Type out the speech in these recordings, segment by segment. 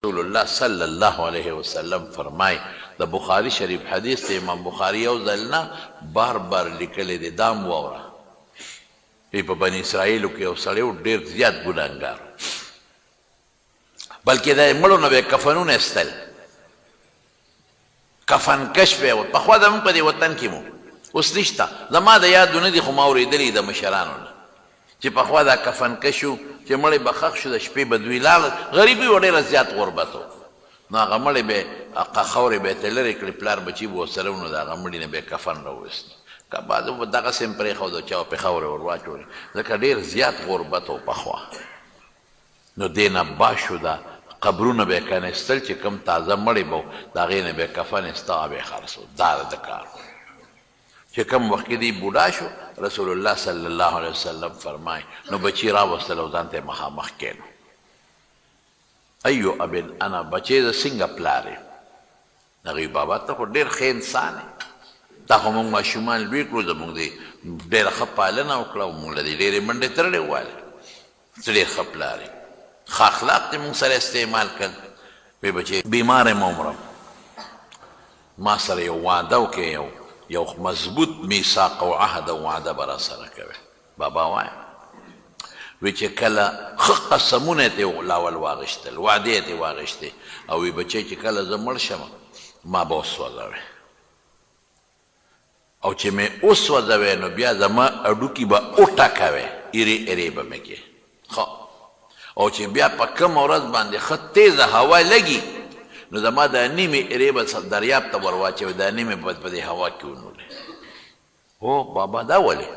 رسول الله صلی الله علیه وسلم فرمای د بخاری شریف حدیث ته امام بخاری یو ځل نه بار بار لیکلی دی دام واوره په بني اسرائیلو کې یو سړی و ډېر زیات ګناهګار بلکې د مړو نه به یې کفنونه ایستل کفن کش به یې پخوا زموږ په دې وطن کې مو اوس نشته زما د یادونه دي خو ما اورېدلي د مشرانو نه چې پخوا دا کفن کش و چې مړی به ښخ شو د شپې به دوی لاړل غریبي و ډېره زیات غربت و نو هغه مړی به خاورې به یې ترې لرې کړې پلار بچي به ورسره و نو د هغه مړي نه به یې کفن راوویست که بعضو به دغسې هم پرېښود او چا به پې خاورې ور واچولې ځکه ډېر زیات غربت و پخوا نو دې نه باشو ده قبرونه به یې کنیستل چې کوم تازه مړی به و د هغې نه به یې کفن ایسته هغه به یې خرڅ و دا د کار چې کوم وخت کې دی بوډا شو رسول الله صلی الله علیه وسلم فرمای نو بچی راوستل او ځان ته مخامخ کېنو ایو ابن انا بچی زه څنګه پلار یم هغې بابا ته خو ډېر ښه انسان یې دا خو موږ ماشومان لوی کړو زموږ د ډېره ښه پالنه وکړه او موږ له دې ډېرې منډې ترړې ووالې ته ډېر ښه پلار یې ښه اخلاق دې موږ سره استعمال کړل وی بچی بیمار یم عمرم ما سره یو واده وکړې یو مضبوط میثاق او عهد او وعده به را سره کوي بابا وایم وی چې کله ښه قسمونه یې ترې لاول واغېشتل وعدې یې ترې واغېشتې او وی بچی چې کله زه مړ شم ما به وسوځوې او چې مې وسوځوې نو بیا زما هډوکي به وټکوې ایرې ایرې به مې کې ښه او چې بیا په کومه ورځ باندې ښه تیزه هوا لګي نو زما د نیمې ایرې به دریاب ته ور واچوي دا نیمې به په دې هوا کې ونولې هو بابا دا ولې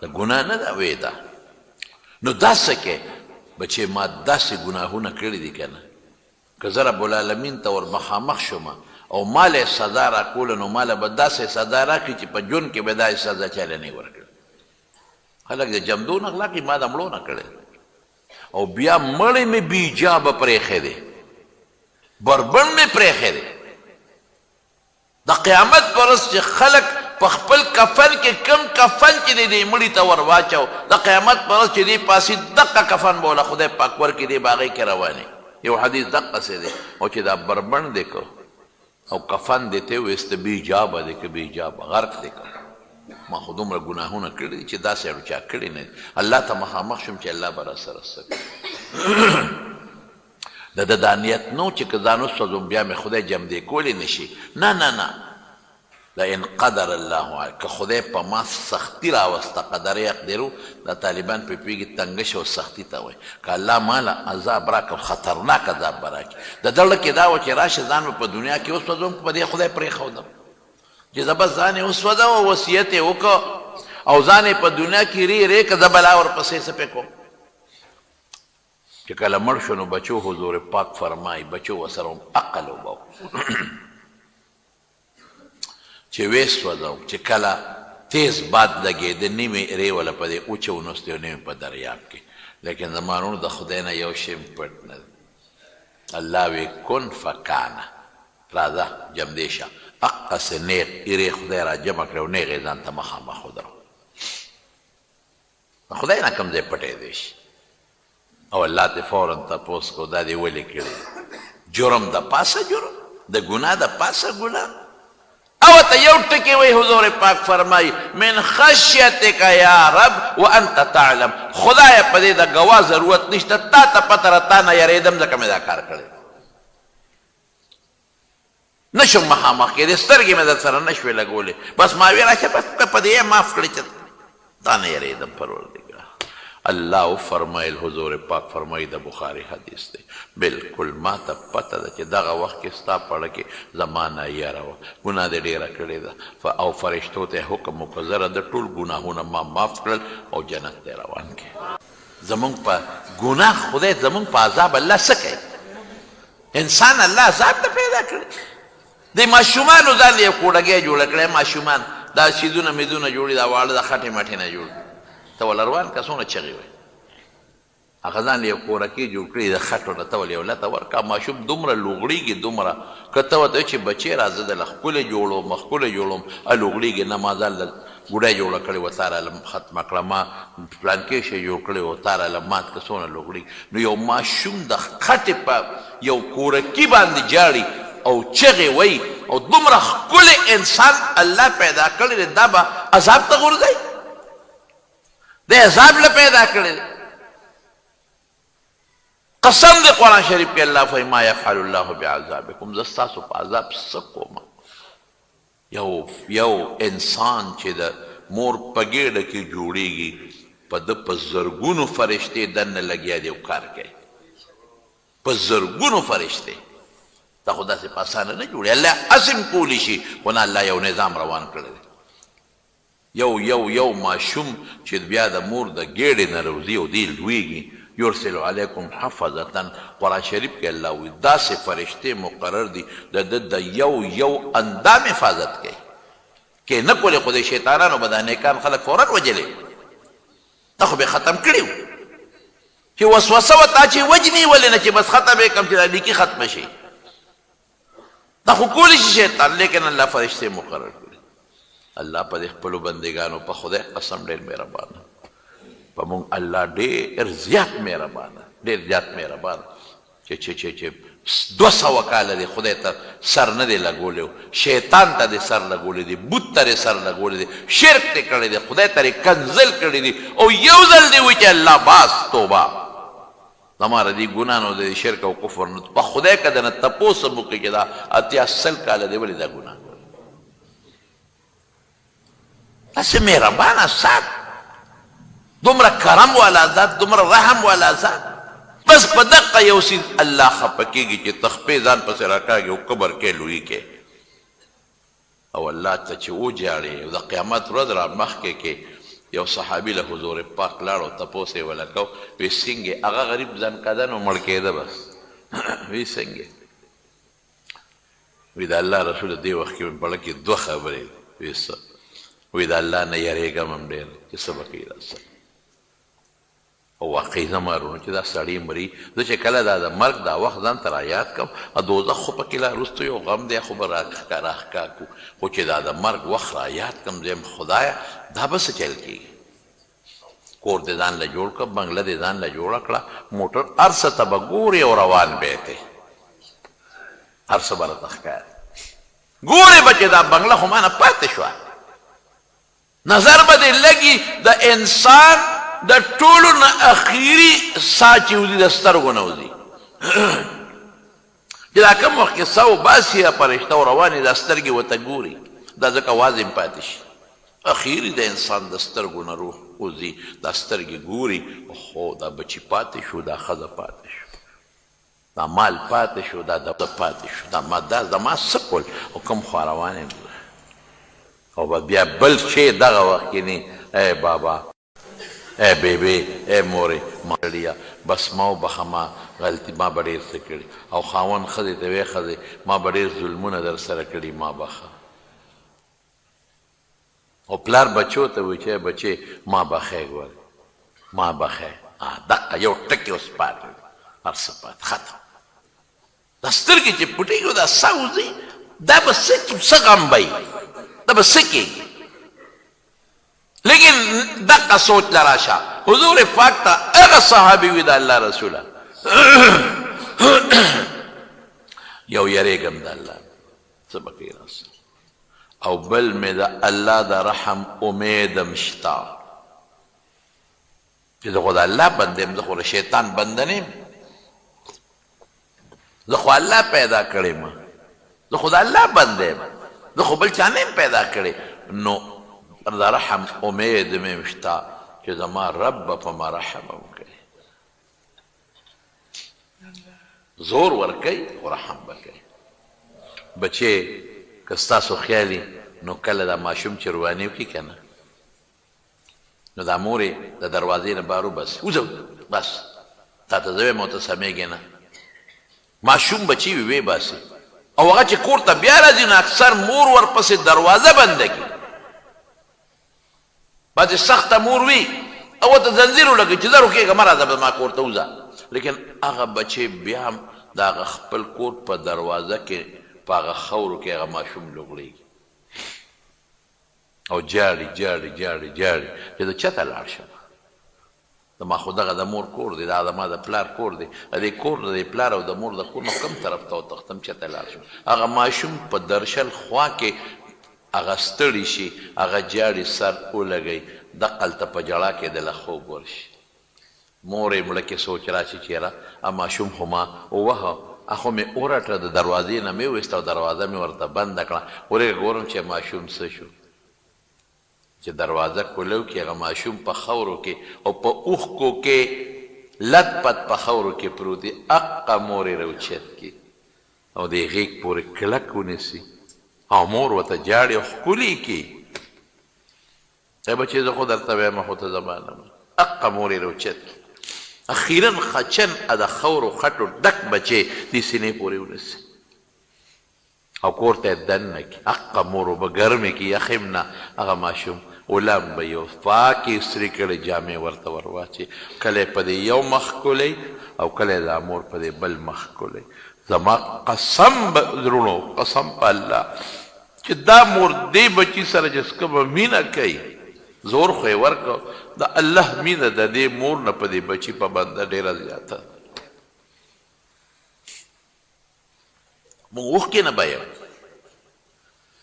د ګناه نه ده وې ده نو داسې کې بچې ما داسې ګناهونه کړي دي که نه که زه رب العالمین ته ور مخامخ شوم او ما له سزا راکوله نو ما له به داسې سزا راکړي چې په ژوند کې به داسې سزا چاله نه ورکړي خلک د جمدو نه اخلاقي ما د مړو نه کړی او بیا مړی مې بیجابه پرېښی دی بربند مې پرېښی دی د قیامت په ورځ چې خلک په خپل کفن کې کم کفن چې دی دې مړي ته ور واچو د قیامت په ورځ چې دی پاسې دقه کفن به وله خدای پاک ورکړي دی به هغې کې روانې یو حدیث دقسې دی او چې دا بربند دی که او کفن دی ته ویسته بیجابه دی که بیجابه غرق دی که ما خو دومره ګناهونه کړي دي چې داسې اړو چا کړي نه دي الله ته مخامخ شم چې الله به راسره څه کوي د ده دا نیت نه و چې که ځان وسوځم بیا مې خدای جمدې کولی نه شي نه نه نه لئن قدر الله علیه که خدای په ما سختي راوسته قدر یقدرو دا طالبان پرې پوهېږي تنګش او سختي ته وایي که الله ماله عذاب راکړ خطرناک عذاب به راکړي د ده زړه کې دا وه چې راشه ځان به په دنیا کې وسوځم په دې خدای پرېښودم چې زه بس ځان یې وسوځم او وصیت یې وکړه او ځان یې په دنیا کې ری که زه بلا ورپسې څه پې کوم چې کله مړ شو نو بچو حضور پاک فرمایي بچو ورسره هم عقل وبو چې ویې سوځم چې کله تیز باد لګېده نیمې ری وله په دې وچونوستې او نیمې په دریاب کې لیکن زمانونو د خدای نه یو شی پټ نه دی الله وی کن فکانه راځه جمدې شه اقصې نیغ ایرې خدای را جمع کړی او نیغ یې ځان ته مخامخ ودرو خدای نه کوم ځای پټی دی شي او الله ته فورا تپوس کو دا دې ولې کړی جرم د پاسه جرم د ګناه د پاسه ګناه او ته یو ټکی وی حضور پاک فرمای من خشیتک یا رب وانت تعلم خدای په دې د ګواه ضرورت نشته تا ته پته را تا نه یریدم ځکه مې دا کار کړی نشم مخامخ کېدی سترګې مې در سره نشوې لګولې بس ما وی راشه بس په دې یې معاف کړې چې تا نه یریدم پروردګار الله فرمایل حضور پاک فرمایي د بخاري حدیث دی بالکل ما ته پته ده چې دغه وخت کې ستا پړه کې زمانه یاره وه ګناه دې ډېره کړې ده او فرشتو ته حکم وکړه زره د ټول ګناهونه ما معاف کړل او جنت ته روان کړې زمونږ په ګناه خدای زمونږ په عذاب الله څه کوي انسان الله عذاب ته پیدا کړی د ماشومانو ځان یې کوډګۍ جوړه کړی ماشومان دا سیدونه میدونه جوړي دا واړه د خټې مټې نه جوړ ته ول روان کسونه چغې وایي هغه ځان یې کورکې جوړ کړي د خټو نه ته ول یو لته ورکړه ماشوم دومره لوغړېږي دومره که ته ورته چې بچې راځه دله ښکلې جوړوم ښکلې جوړوم لوغړېږي نه ما ځان ګوډۍ جوړه کړې وه تا راله ختمه کړه ما پلانکې شی جوړ کړی و تا راله مات که څونه لوغړېږي نو یو ماشوم د خټې په یو کورکي باندې جاړي او چغې وی او دومره ښکلی انسان الله پیدا کړی دی دا به عذاب ته غورځوي دی عذاب له پیدا کړی دی قسم دی قرآن شریف کې الله فرمایي ما یفعل الله بعذابکم زه ستاسو په عذاب څه کوم یو انسان چې د مور په ګېډه کې جوړیږي په ده په زرګونو فرشتې دننه لګیا دي او کار کوي په زرګونو فرشتې دا خو داسې په اسانه نه جوړي الله هسې کولی شي خو نه الله یو نظام روان کړی دی یو ماشوم چې بیا د مور د ګېډې نه روځي او دی لویږي یرسل علیکم حفظة قرآن شریف کې الله وایي داسې فرشتې مقرر دي د ده د یو اندام حفاظت کوي کې نه کولی خو د شیطانانو به دا نیکان خلک فورا وجلې دا خو به ختم کړي وو چې وسوسه وتا چې وجني ولې نه چې بس ختم یې کړم چې دا نیکي ختمه شي دا خو کولی شي شیطان لیکن الله فرشتې مقرر کړي الله په دې خپلو بندګانو په خدای قسم ډېر مهربانه په مونږ الله ډېر زیات مهربانه چې 200 کاله دی خدای ته سر نه دی لګولی شیطان ته دی سر لګولی دی بت ته سر لګولی دی شرک دی کړی دی خدای ته کنزل کړی دی او یو ځل دی وایي چې الله باس توبه زما د دې ګناه نو د شرک او کفر نو په خدای که دنه تپوس هم وکړي چې دا 80 کاله دی ولې دا ګناه داسې مهربانه ذات دومره کرم والا ذات دومره رحم والا ذات بس په دقه یو څیز الله خفه کېږي چې تخپې ځان پسې راکاږي او قبر کې لوی کې او الله ته چې وجاړي او د قیامت ورځ را مخکې کې یو صحابي له حضور پاک لاړ او تپوس یې ولکو وی څنګه هغه غریب ځنکدن او مړ کېده بس وی څنګه وی د الله رسول دې وخت کې په لکه دوه خبرې وی څه وی د الله نه یریږم هم ډېر چې څه به کوي راسره او واقعي زما ورونو چې دا سړی مري زه چې کله دا د مرګ دا وخت ځان ته رایاد کړم دوزخ خو پکې لا وروسته یو غم دی خو به راښکا کړو خو چې دا د مرګ وخت رایاد کړم زه خدایه دا به څه چل کېږي کور دې ځان له جوړ کړه بنګله دې ځان له جوړه کړه موټر هر څه ته به ګورې او روان به یې هر څه به راته ښکاري ګورې به چې دا بنګله خو مانه پاتې شوه نظر به دې لګي د انسان د ټولو نه اخیري ساه چې وځي د سترګو نه وځي چې دا کوم وخت کې ساه وباسي یا فرشته روانې دا سترګې ورته ګوري دا ځکه وازم پاتې شي اخیري د انسان د سترګو نه روح وځي دا سترګې ګوري خو دا بچي پاتې شو دا ښځه پاتې شو دا مال پاتې شو دا د پاتې شو دا زما څه کول او کوم خوا روان او به بیا بل شی دغه وخت کې نه ای بابا ای بیبی ای مورې مړیا بس ما وبخه ما غلطي ما به ډېر څه کړي او خاوند ښځې ته ویې ښځې ما به ډېر ظلمونه در سره کړي ما بخه او پلار بچو ته وایي چې بچې ما بخې ګوره ما بخې دقه یو ټکې اوس پاتې هر څه پاتې ختم دا سترګې چې پټېږي دا ساه وځي دا به څه غم به دا به څه کېږي لیکن دقه سوچ لراشه حضور پاک ته هغه صحابي وي د الله رسوله یو یریږم د الله څه به کوي راسه او بل مې د الله د رحم امیدم شته چې زه خو د الله بنده یم زه خو د شیطان بنده نه یم زه خو الله پیدا کړی م زه خو د الله بنده یم زه خو بل چا نه یم پیدا کړی نو د رحم امید مې شته چې زما رب به په ما رحم وکړي زور ورکوي خو رحم به کوي بچې که ستاسو خیالي نو کله دا ماشوم چې رواني وکړي که نه نو دا مور یې د دروازې نه بار وباسي وځه بس تا ته زه وایم ورته سمېږي نه ماشوم بچي وي ویې باسي او هغه چې کور ته بیا راځي نو اکثر مور ورپسې دروازه بنده کړي بعضې سخته مور وي او ورته زنځیر ولګوي چې زه روکېږه مه راځه ما کور ته وځه لیکن هغه بچې بیا هم د هغه خپل کور په دروازه کې په هغه خاورو کې هغه ماشوم لوغړېږي او جاړي جاړي جاړي جاړي چې زه چېرته لاړ شم زما خو دغه د مور کور دی، دا زما د پلار کور دی، د دې کور د دې پلار او د مور د کور نه کوم طرف ته وتښتم چېرته لاړ شم. هغه ماشوم په درشل خوا کې هغه ستړي شي، هغه جاړي، سر ولګوي، دقلته په ژړا کې دله خوب ورشي. مور یې مړه کې سوچ راشي چې یاره ماشوم خو ما ووهه، خو مې ورټه، د دروازې نه مې وویسته او دروازه مې ورته بنده کړه. ورې ګورم چې ماشوم څه شو، چې دروازه کولو کې هغه ماشوم په خاورو کې او په اوښکو کې لت پت په خاورو کې پروت دی. اقه مور یې راوچت کړي او د غېږ پورې کلک ونیسي او مور ورته جاړي او ښکلي کړي. ای بچې زه خو درته وایم خو ته زما نه اقه مور یې راوچت کړي. اخیرا خچن د خاورو خټو ډک بچې دې سینې پورې ونیسي او کور ته یې دننه کړي. اقه مور به ګرمې کړي، یخ هم نه. هغه ماشوم غلام به یو پاکې استري کړې جامې ورته ور واچي، کله یې په دې یو مخ کولی او کله یې دا مور په دې بل مخ کولی. زما قسم به زړونو، قسم په الله چې دا مور دې بچي سره چې کومه مینه کوي، زور خو یې ورکړو، د الله مینه د دې مور نه په دې بچي په بنده ډېره زیاته. مونږ اوښکې نه بیو،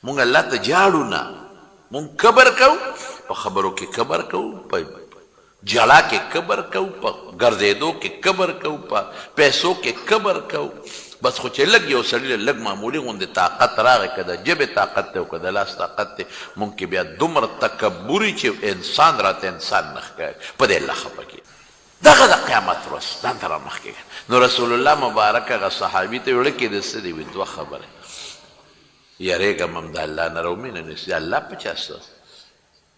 مونږ الله ته جاړو نه، مونږ کبر کوو، په خبرو کې کبر کوو، په جړا کې کبر کوو، په ګرځېدو کې کبر کوو، په پیسو کې کبر کوو. بس خو چې لږ یو سړي له لږ معمولي غوندې طاقت راغی، که د ژبې طاقت دی او که د لاس طاقت دی، مونږ کې بیا دومره تکبري چې انسان راته انسان نه ښکاري. په دې الله خفه کېږي. دغه د قیامت ورځ ځان ته رامخکې. نو رسول الله مبارک هغه صحابي ته وړه کې د څه دي وي؟ دوه خبرې. یریږم هم د الله نه راومینه نیسي، الله په چا څه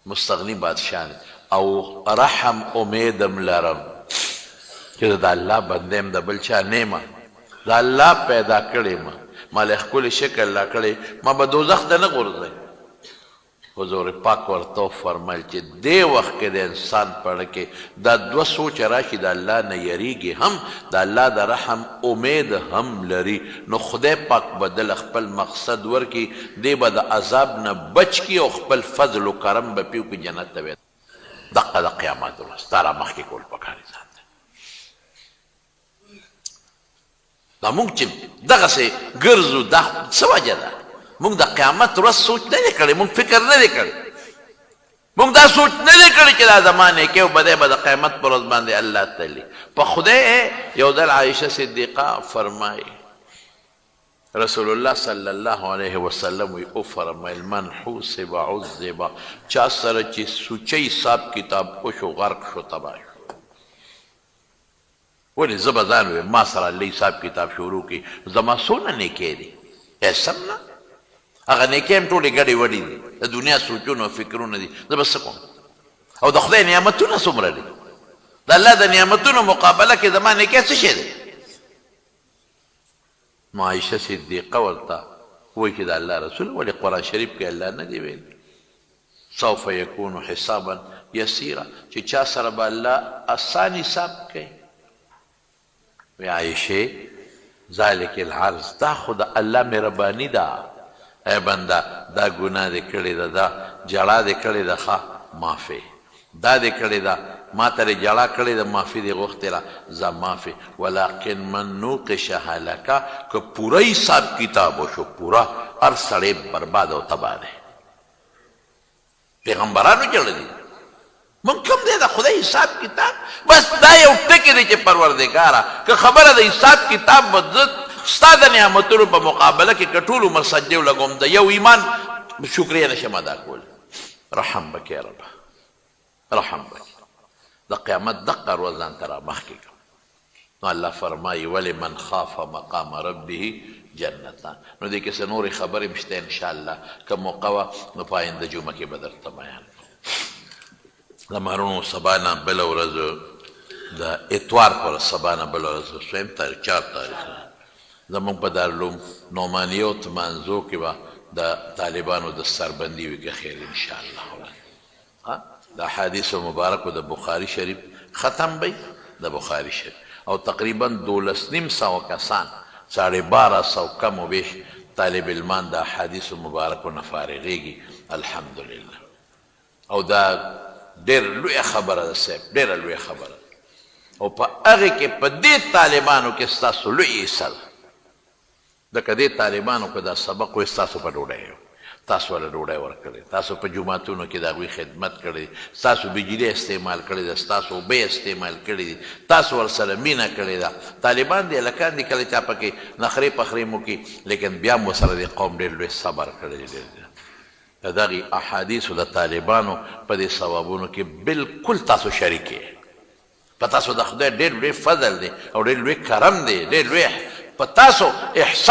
مستغني بادشاه او رحم امیدم لرم چې د الله بنده یم، د بل چا نه یم. د الله پیدا کړی ما، ما له ښکلي شکل لا کړی، ما به دوزخ ته نه غورځوي. حضور پاک ورته فرمایل چې دې وخت کې د انسان په اړه کې دا دوه سوچ راشي، د الله نه یریږي هم، د الله د رحم امید هم لري، نو خدای پاک به دله خپل مقصد ورکړي، دې به د عذاب نه بچ کړي او خپل فضل و کرم به پې وکړي، جنت ته به. دقه د قیامت ورځ تا را مخکې کول پکار دي ځان ته. دا مونږ چې دغسې ګرځو، دا څه وجه ده؟ مونږ د قیامت ورځ سوچ نه دی کړی، مونږ فکر نه دی کړی، مونږ دا سوچ نه دی کړی چې دا زمانې کې بدی به د قیامت پر ورځ باندې الله تلي. په خدای یو ځل عایشه صدیقه فرمایي، رسول الله صلی الله علیه وسلم وی او فرمایل من حوسب عذب، چا سره چې سوچي حساب کتاب وشو غرق شو تباه شو. ولې زه به ځان ویم ما سره الله حساب کتاب شروع کړي، زما څونه نیکۍ دي سم نه، هغه نیکۍ هم ټولې ګډې وډې دي، د دنیا سوچونه او فکرونه دي، زه به څه کوم؟ او د خدای نعمتونه څومره دي، د الله د نعمتونو مقابله کې زما نیکۍ څه شی دی؟ نو عایشه صدیقه ورته وایي چې د الله رسول ولې قرآن شریف کې الله نه دی ویل سوف یکون حسابا یسیرا، چې چا سره به الله آسان حساب کوي. وی عایشه ذلک العرض، دا خو د الله مهرباني ده. ای بنده دا ګناه دې کړې ده، دا جړا دې کړې ده، ښه معافې، دا دې کړې ده، ما ته دې جړا کړې ده، معافي دې غوښتې ده، زه معافې. ولکن من نوقش هلکه، که پوره حساب کتاب وشو، پوره هر سړی برباد او تباه دی. پیغمبرانو جړه دي، مونږ کوم دی د خدای حساب کتاب؟ بس دا یو ټکي دی چې پروردګاره که خبره د حساب کتاب به زه ستا د نعمتونو په مقابله کې که ټول عمر سجدې ولګوم، د یو ایمان شکریه نشم ادا کولی. رحم وکړې یا رب، رحم وکړې. د قیامت دقه ورځ ځان ته رامخکې کړه. نو الله فرمایي ولمن خاف مقام ربه جنتان. نو دې کې څه نورې خبرې هم شته انشاءالله، که موقع وه نو په آینده جمعه کې به درته بیان کړو. د مارونو سبا نه بله ورځ د اتوار پر سبا نه بله ورځ دویم تاریخ 4 تاریخ زمونږ په دارالعلوم نعمانیو تمانځو کې به د طالبانو د سربندي وي که خیر انشاءالله. د احادیثو مبارکو د بخاري شریف ختم بی د بخاري شریف او تقریبا 12,500 کسان 1250 کم و بیش طالب علمان د احادیثو مبارکو نه فارغېږي الحمدلله. او دا ډېر لویه خبره ده صاحب، ډېره لویه خبره. او په هغې کې په دې طالبانو کې ستاسو لوی حصه ده لکه دې طالبانو که دا سبق وی ستاسو په ډوډۍ تاسو له ډوډۍ ورکړې تاسو په جوماتونو کې د هغوی خدمت کړی ستاسو بجلي استعمال کړې ده ستاسو اوبه استعمال کړي دي تاسو ورسره مینه کړې ده طالبان دي هلکان دي کله چا پکې نخرې پخرې مو کړي لیکن بیا مو سره د قوم ډېر لوی صبر کړی دی د دغې احادیثو د طالبانو په دې ثوابونو کې بلکل تاسو شریک یې په تاسو د خدای ډېر لوی فضل دی او ډېر لوی کرم دی ډېر لوی په تاسو احسان